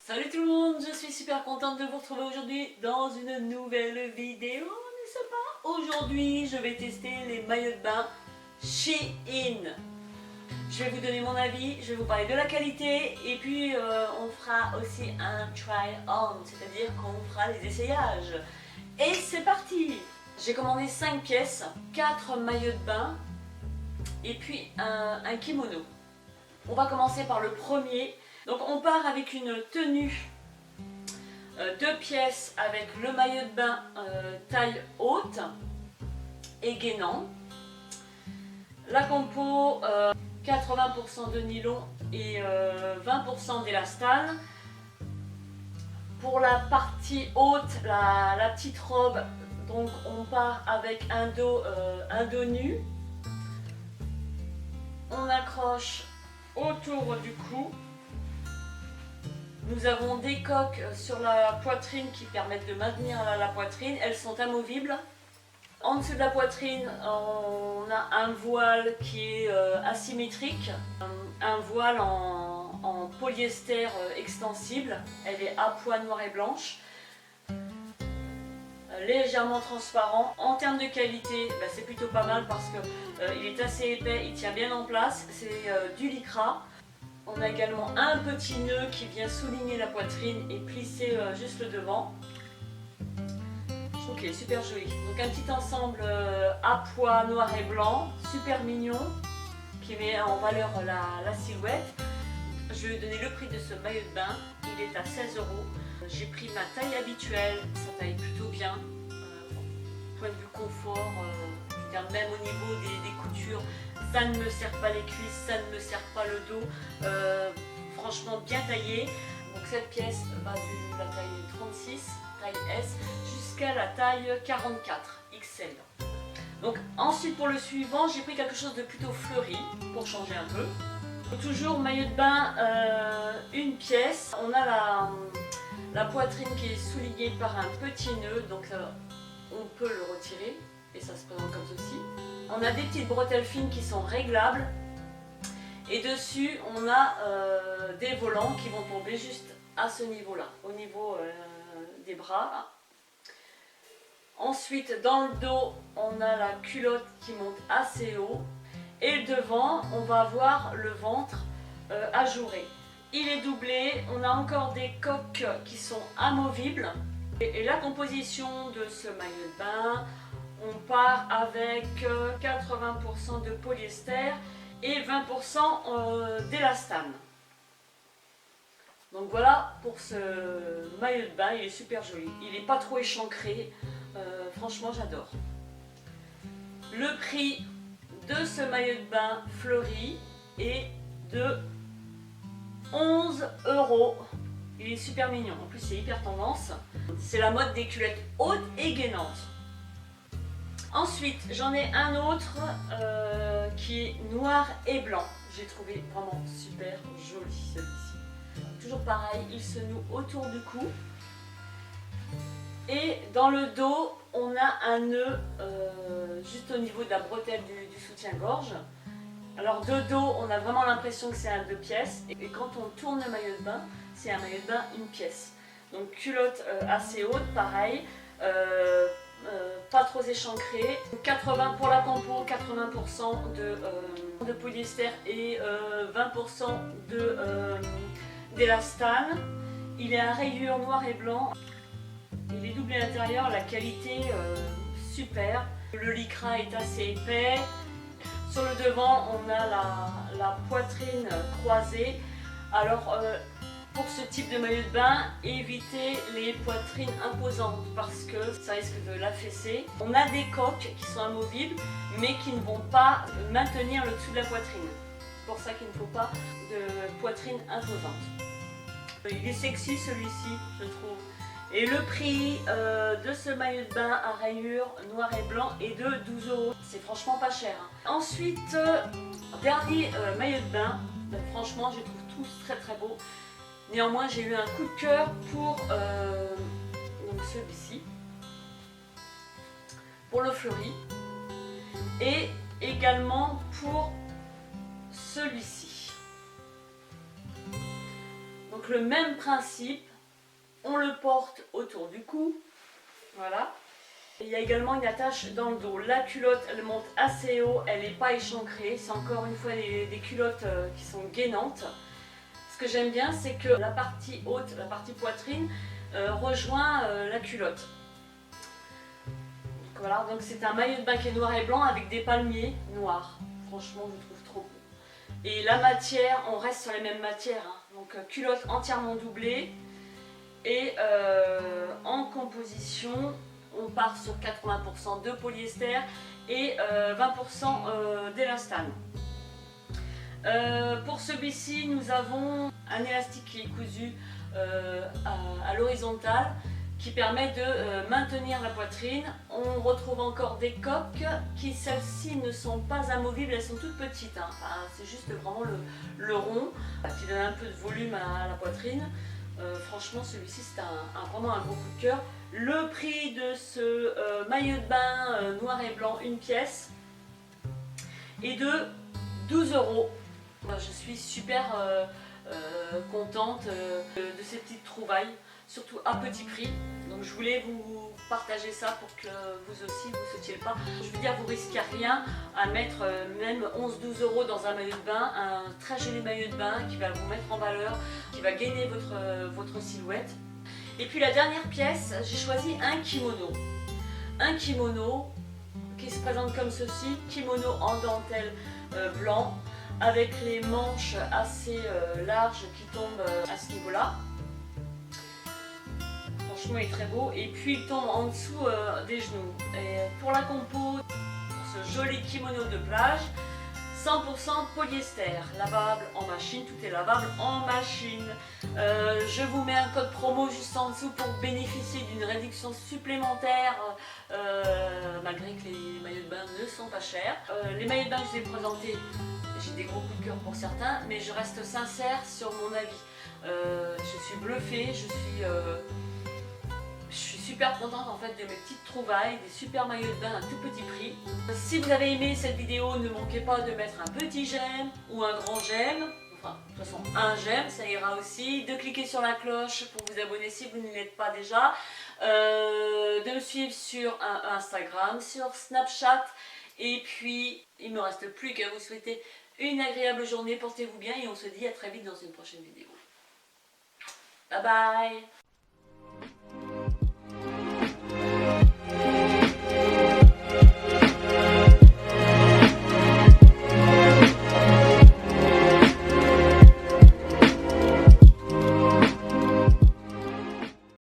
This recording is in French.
Salut tout le monde, je suis super contente de vous retrouver aujourd'hui dans une nouvelle vidéo, n'est-ce pas? Aujourd'hui, je vais tester les maillots de bain Shein. Je vais vous donner mon avis, je vais vous parler de la qualité et puis on fera aussi un try-on, c'est-à-dire qu'on fera les essayages. Et c'est parti! J'ai commandé 5 pièces, 4 maillots de bain et puis un kimono. On va commencer par le premier. Donc on part avec une tenue 2 pièces avec le maillot de bain taille haute et gainant. La compo 80% de nylon et 20% d'élastane. Pour la partie haute, la petite robe, donc on part avec un dos nu. On accroche autour du cou. Nous avons des coques sur la poitrine qui permettent de maintenir la poitrine. Elles sont amovibles. En dessous de la poitrine, on a un voile qui est asymétrique. Un voile en polyester extensible. Elle est à pois noir et blanche. Légèrement transparent. En termes de qualité, c'est plutôt pas mal parce qu'il est assez épais, il tient bien en place. C'est du lycra. On a également un petit nœud qui vient souligner la poitrine et plisser juste le devant. Je trouve qu'il est super joli. Donc un petit ensemble à pois noir et blanc, super mignon, qui met en valeur la silhouette. Je vais vous donner le prix de ce maillot de bain. Il est à 16 €. J'ai pris ma taille habituelle, ça taille plutôt bien. Point de vue confort, même au niveau des coutures, ça ne me serre pas les cuisses, ça ne me serre pas le dos, franchement bien taillé. Donc cette pièce va de la taille 36, taille S, jusqu'à la taille 44 XL. Donc ensuite pour le suivant, j'ai pris quelque chose de plutôt fleuri pour changer un peu. Toujours maillot de bain, une pièce. On a la poitrine qui est soulignée par un petit nœud, donc on peut le retirer et ça se présente comme ceci. On a des petites bretelles fines qui sont réglables et dessus on a des volants qui vont tomber juste à ce niveau là, au niveau des bras. Ensuite dans le dos on a la culotte qui monte assez haut et devant on va avoir le ventre ajouré. Il est doublé, on a encore des coques qui sont amovibles et la composition de ce maillot de bain, on part avec 80% de polyester et 20% d'élastane. Donc voilà pour ce maillot de bain, il est super joli. Il n'est pas trop échancré, franchement j'adore. Le prix de ce maillot de bain fleuri est de 11 €. Il est super mignon, en plus c'est hyper tendance. C'est la mode des culottes hautes et gainantes. Ensuite, j'en ai un autre qui est noir et blanc. J'ai trouvé vraiment super joli celui-ci. Toujours pareil, il se noue autour du cou. Et dans le dos, on a un nœud juste au niveau de la bretelle du soutien-gorge. Alors de dos, on a vraiment l'impression que c'est un 2 pièces. Et quand on tourne le maillot de bain, c'est un maillot de bain une pièce. Donc culotte assez haute, pareil. Pas trop échancré, 80 pour la compo, 80% de polyester et 20% d'élastane. Il est à rayures noir et blanc. Il est doublé à l'intérieur, la qualité super. Le lycra est assez épais. Sur le devant, on a la poitrine croisée. Alors pour ce type de maillot de bain, évitez les poitrines imposantes parce que ça risque de l'affaisser. On a des coques qui sont amovibles mais qui ne vont pas maintenir le dessous de la poitrine. C'est pour ça qu'il ne faut pas de poitrine imposante. Il est sexy celui-ci, je trouve. Et le prix de ce maillot de bain à rayures noir et blanc est de 12 €. C'est franchement pas cher. Ensuite, dernier maillot de bain. Franchement, je les trouve tous très très beaux. Néanmoins, j'ai eu un coup de cœur pour celui-ci, pour le fleuri, et également pour celui-ci. Donc Donc le même principe, on le porte autour du cou, voilà. Il y a également une attache dans le dos. La culotte, elle monte assez haut, elle n'est pas échancrée. C'est encore une fois des culottes qui sont gainantes. Ce que j'aime bien, c'est que la partie haute, la partie poitrine, rejoint la culotte. Donc voilà, donc c'est un maillot de bain qui est noir et blanc avec des palmiers noirs. Franchement, je trouve trop beau. Et la matière, on reste sur les mêmes matières. Hein. Donc culotte entièrement doublée. Et en composition, on part sur 80% de polyester et 20% d'élastane. Pour celui-ci, nous avons un élastique qui est cousu à l'horizontale qui permet de maintenir la poitrine. On retrouve encore des coques qui, celles-ci, ne sont pas amovibles, elles sont toutes petites. Hein. Enfin, c'est juste vraiment le rond qui donne un peu de volume à la poitrine. Franchement, celui-ci, c'est vraiment un gros coup de cœur. Le prix de ce maillot de bain noir et blanc, une pièce, est de 12 €. Moi, je suis super contente de ces petites trouvailles, surtout à petit prix. Donc je voulais vous partager ça pour que vous aussi vous sautiez le pas. Je veux dire, vous risquez rien à mettre même 11-12 € dans un maillot de bain, un très joli maillot de bain qui va vous mettre en valeur, qui va gainer votre silhouette. Et puis la dernière pièce, j'ai choisi un kimono. Un kimono qui se présente comme ceci, kimono en dentelle blanc, avec les manches assez larges qui tombent à ce niveau-là. Franchement, il est très beau. Et puis il tombe en dessous des genoux. Et pour la compo, pour ce joli kimono de plage, 100% polyester, lavable en machine, tout est lavable en machine. Je vous mets un code promo juste en dessous pour bénéficier d'une réduction supplémentaire, malgré que les maillots de bain ne sont pas chers. Les maillots de bain que je vous ai présentés, j'ai des gros coups de cœur pour certains, mais je reste sincère sur mon avis. Je suis bluffée, je suis super contente en fait de mes petites trouvailles, des super maillots de bain à tout petit prix. Si vous avez aimé cette vidéo, ne manquez pas de mettre un petit j'aime ou un grand j'aime. Enfin, de toute façon, un j'aime, ça ira aussi. De cliquer sur la cloche pour vous abonner si vous ne l'êtes pas déjà. De me suivre sur Instagram, sur Snapchat. Et puis, il ne me reste plus qu'à vous souhaiter une agréable journée. Portez-vous bien et on se dit à très vite dans une prochaine vidéo. Bye bye!